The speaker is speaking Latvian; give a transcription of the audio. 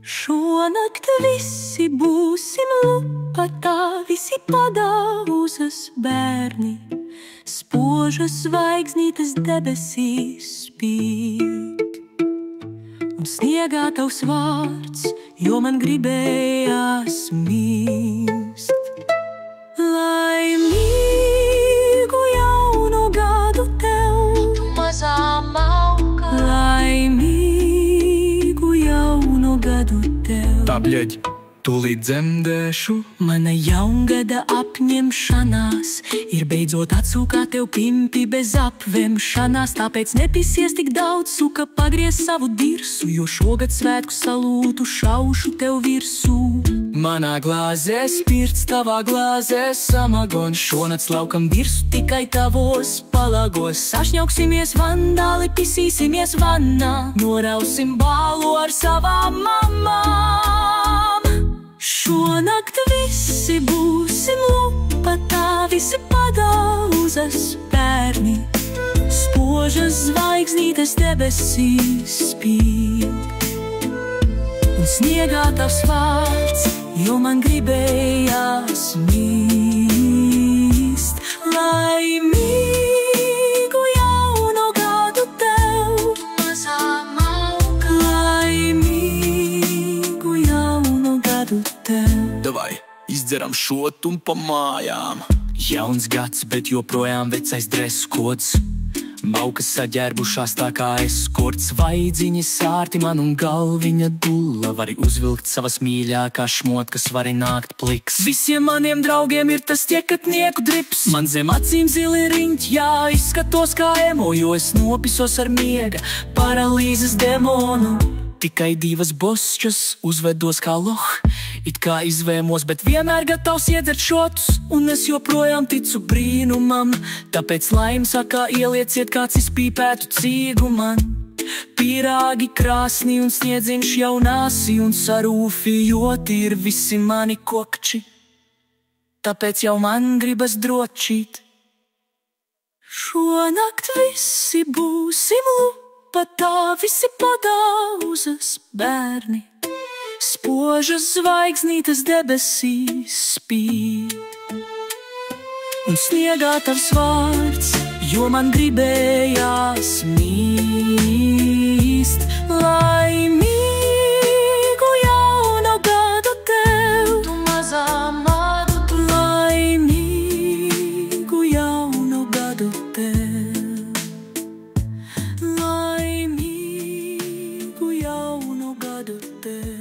Šonakt visi būsim lupatā, visi padauzas bērni, spožas zvaigznītes debesīs spīd. Un sniegā tavs vārds, jo man gribējās mīst. Laimīgu jaunu gadu tev, tu mazā malka! Laimīgu jaunu gadu tev. Tā bļeģ, tūlīt dzemdēšu. Mana jaungada apņemšanās ir beidzot atsūkāt tev pimpi bez apvemšanās. Tāpēc nepisies tik daudz, suka, pagriez savu dirsu, jo šogad svētku salūtu šaušu tev virsū. Manā glāzē spirts, tavā glāzē samagons. Šonakt laukam virsu tikai tavos palagos. Sašņauksimies vandāli, pisīsimies vannā, norausim bālu ar savām mamām. Šonakt visi būsim lupatā, visi padauzas bērni, spožas zvaigznītes debesīs spīd. Un sniegā tavs vārds, jo man gribējās mīst. Laimīgu jaunu gadu tev, mazā malka! Laimīgu jaunu gadu tev. Davai, izdzeram šot un pa mājām. Jauns gads, bet joprojām vecais dress kods. Maukas saģērbušās tā kā eskorts. Vaidziņi sārti man un galviņa dulla. Vari uzvilkt savas mīļākās šmotkas, vari nākt pliks. Visiem maniem draugiem ir tas tiekatnieku drips. Man zem acīm zili riņķi, jā, izskatos kā emo, jo es nopisos ar miega paralīzes demonu. Tikai divas bosčas uzvedos kā loh, it kā izvēmos, bet vienmēr gatavs iedzert šotus. Un es joprojām ticu brīnumam, tāpēc laim sakā ielieciet kāds izpīpētu cīgu man. Pīrāgi krāsni un sniedziņš jau nāsi un sarūfi, jo ir visi mani kokči. Tāpēc jau man gribas dročīt. Šonakt visi būsim lupatā, visi padauzas bērni, spožas zvaigznītes debesīs spīd. Un sniegā tavs vārds, jo man gribējās mīst. Laimīgu jaunu gadu tev, tu mazā malka! Laimīgu jaunu gadu tev. Laimīgu jaunu gadu tev.